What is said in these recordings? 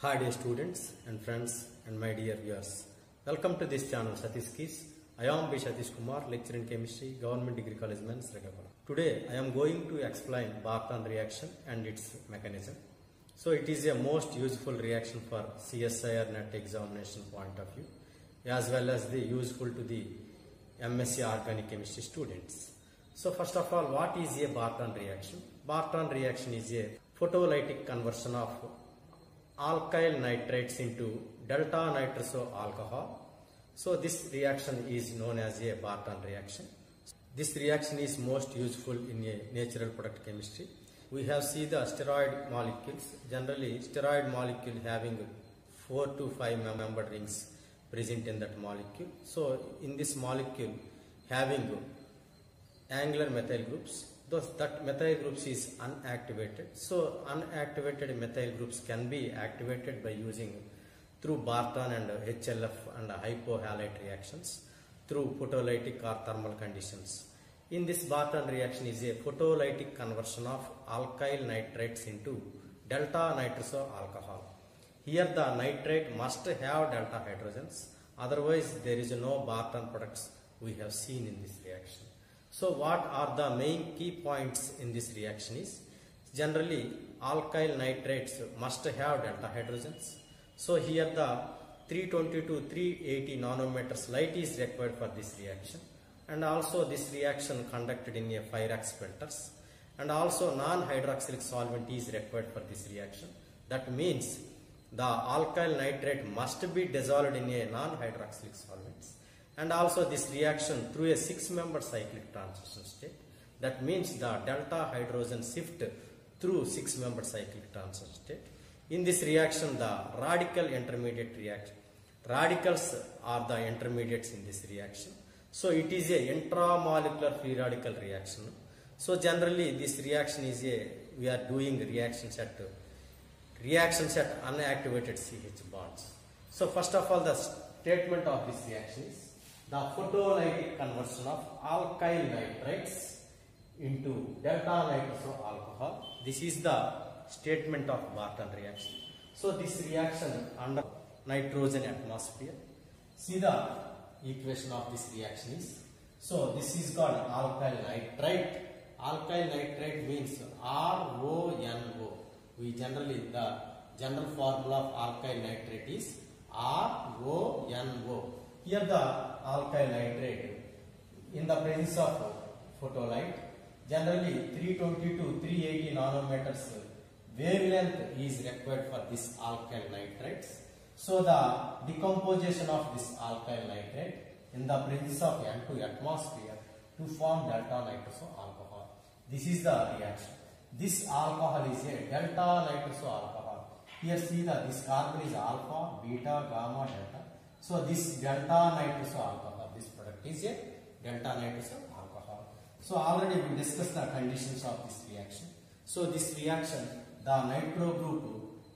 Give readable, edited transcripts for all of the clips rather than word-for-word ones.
Hi dear students and friends and my dear viewers. Welcome to this channel Satish Keys. I am B. Satish Kumar, lecturer in chemistry, Government Degree College, Men's Srikakulam. Today I am going to explain Barton reaction and its mechanism. So it is a most useful reaction for CSIR NET examination point of view, as well as the useful to the MSc Organic Chemistry students. So first of all, what is a Barton reaction? Barton reaction is a photolytic conversion of alkyl nitrates into delta nitroso alcohol. So this reaction is known as a Barton reaction. This reaction is most useful in a natural product chemistry. We have seen the steroid molecules. Generally, steroid molecule having 4 to 5 membered rings present in that molecule. So in this molecule having angular methyl groups, that methyl groups is unactivated. So unactivated methyl groups can be activated by using through Barton and HLF and hypohalite reactions through photolytic or thermal conditions. In this Barton reaction is a photolytic conversion of alkyl nitrates into delta nitroso alcohol. Here the nitrate must have delta hydrogens, otherwise there is no Barton products we have seen in this reaction. So what are the main key points in this reaction is, generally alkyl nitrates must have delta hydrogens. So here the 320 to 380 nanometers light is required for this reaction, and also this reaction conducted in a 5-Rax filters, and also non-hydroxylic solvent is required for this reaction. That means the alkyl nitrate must be dissolved in a non-hydroxylic solvents. And also this reaction through a 6-member cyclic transition state. That means the delta hydrogen shift through 6-member cyclic transition state. In this reaction, the radical intermediate reaction. Radicals are the intermediates in this reaction. So it is a intramolecular free radical reaction. So generally this reaction is we are doing reactions at unactivated CH bonds. So first of all, the statement of this reaction is the photolytic conversion of alkyl nitrates into delta nitroso alcohol. This is the statement of Barton reaction. So this reaction under nitrogen atmosphere. See the equation of this reaction is. So this is called alkyl nitrate. Alkyl nitrate means RONO. We generally, the general formula of alkyl nitrate is RONO. Here the alkyl nitrate in the presence of photolite, generally 320 to 380 nanometers wavelength is required for this alkyl nitrates. So the decomposition of this alkyl nitrate in the presence of N2 atmosphere to form delta nitroso alcohol. This is the reaction. This alcohol is a delta nitroso alcohol. Here see that this carbon is alpha, beta, gamma, delta. So this delta nitroso alcohol, this product is a delta nitroso alcohol. So already we discussed the conditions of this reaction. So this reaction, the nitro group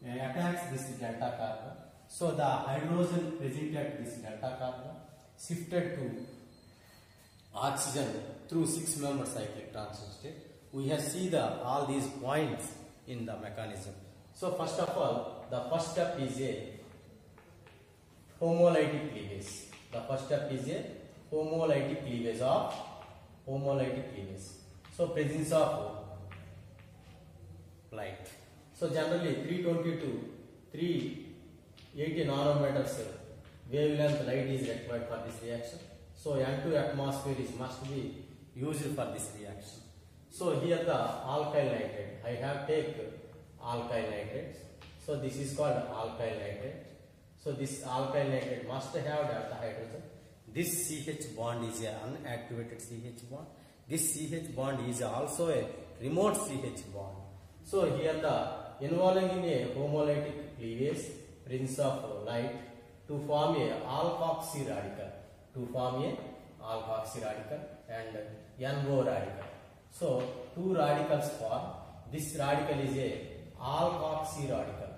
attacks this delta carbon. So the hydrogen present at this delta carbon shifted to oxygen through 6-member cyclic transition state. We have seen all these points in the mechanism. So first of all, the first step is a homolytic cleavage. The first step is a homolytic cleavage of So presence of light. So generally 320 to 380 nanometers wavelength light is required for this reaction. So N2 atmosphere must be used for this reaction. So here the alkyl nitrate. I have taken alkyl nitrates. So this is called alkyl nitrate. So this alkyl nitrate must have delta hydrogen. This CH bond is an unactivated CH bond. This CH bond is also a remote CH bond. So here the involving in a homolytic cleavage, presence of light to form a alkoxy radical. And NO radical. So two radicals form. This radical is a alkoxy radical.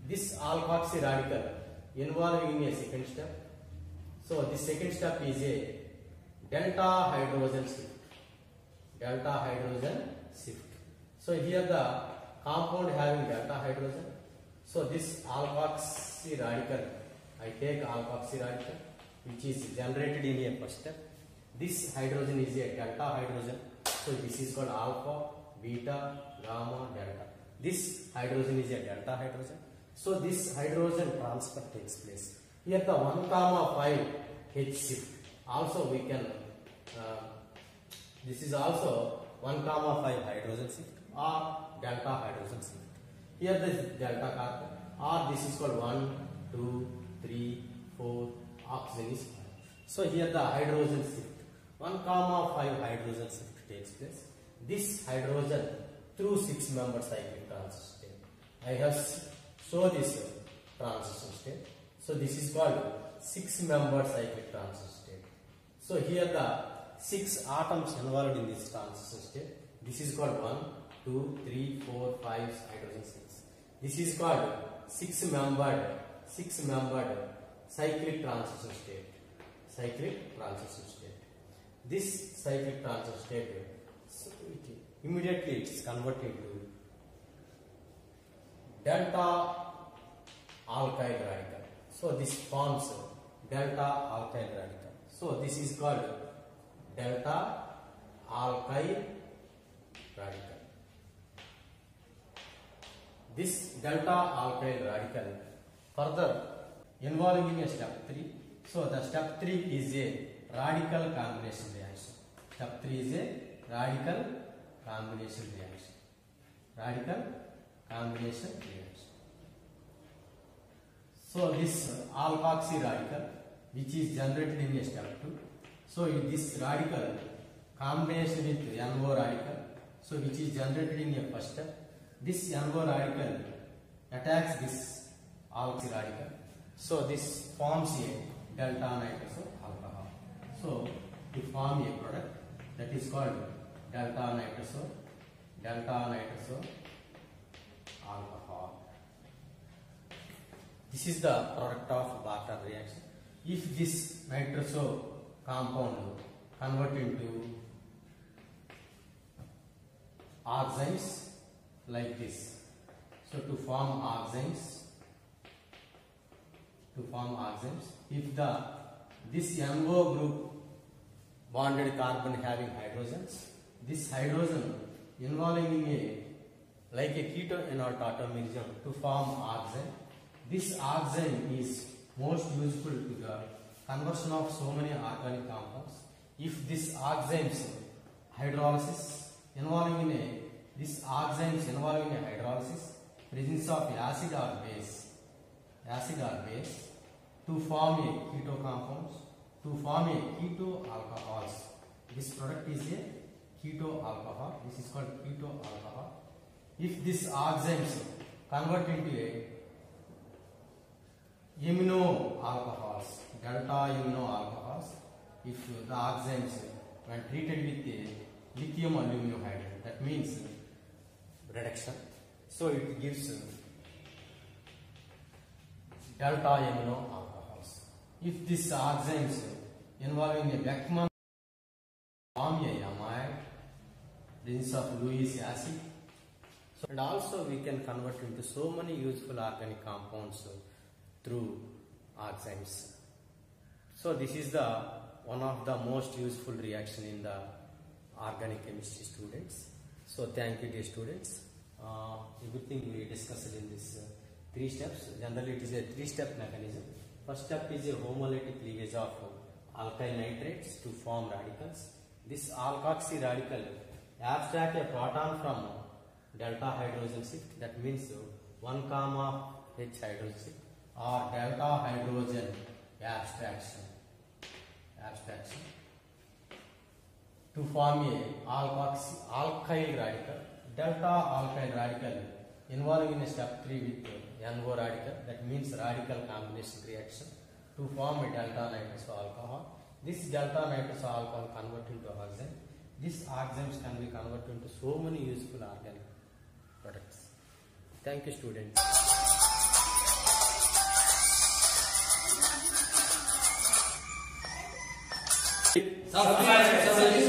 This alkoxy radical involving in a second step. So this second step is a delta hydrogen shift. So here the compound having delta hydrogen. So this alkoxy radical, I take alkoxy radical which is generated in a first step. This hydrogen is a delta hydrogen. So this is called alpha, beta, gamma, delta. This hydrogen is a delta hydrogen. So this hydrogen transfer takes place. Here the 1,5 H shift. Also we can, this is also 1,5 hydrogen shift or delta hydrogen shift. Here this is delta carbon, or this is called 1, 2, 3, 4, oxygen is 5. So here the hydrogen shift, 1,5 hydrogen shift takes place. This hydrogen through 6-member cyclic transition state. I have shown this transition state. So this is called 6-member cyclic transition state. So here the 6 atoms involved in this transition state. This is called 1, 2, 3, 4, 5 hydrogen 6. This is called 6-membered cyclic transition state. Cyclic transition state. This cyclic transition state, so immediately it is converted to delta alkyl radical. So this forms delta alkyl radical. So this is called delta alkyl radical. This delta alkyl radical further involving in a step 3. So the step 3 is a radical combination reaction. Step 3 is a radical combination reaction. Radical combination reaction. So this alkoxy radical which is generated in a step 2. So this radical combination with NO radical, so which is generated in a first step. This NO radical attacks this alkoxy radical. So this forms a delta nitroso alcohol. So to form a product that is called delta nitroso alcohol. This is the product of Barton reaction. If this nitroso compound convert into oxides like this, so to form oxides, if this NO group bonded carbon having hydrogens, this hydrogen involving in a like a keto inert atomism to form oxide. This oxide is most useful to the conversion of so many organic compounds. If this oxides hydrolysis involving in a hydrolysis, presence of acid or base to form a keto compounds, to form a keto alcohols. This product is a keto alcohol. This is called keto alcohol. If this oxides convert into a imino alcohols, delta imino alcohols, if the oxides when treated with a lithium aluminum hydride, that means reduction. So it gives delta amino alcohols. If this oxides involving a Beckmann form a amide, presence of Lewis acid. So, and also we can convert into so many useful organic compounds through oxides. So this is the one of the most useful reaction in the organic chemistry students. So thank you dear students. Everything we discussed in this 3 steps. Generally it is a 3-step mechanism. First step is a homolytic cleavage of alkyl nitrates to form radicals. This alkoxy radical abstract a proton from delta hydrogen shift, that means 1, H hydrogen shift, or delta hydrogen abstraction to form a alkyl radical, delta alkyl radical involving in step 3 with NO radical, that means radical combination reaction to form a delta nitroso alcohol. This delta nitroso alcohol converted into oxide. These oxides can be converted into so many useful organic products. Thank you students. Subscribe.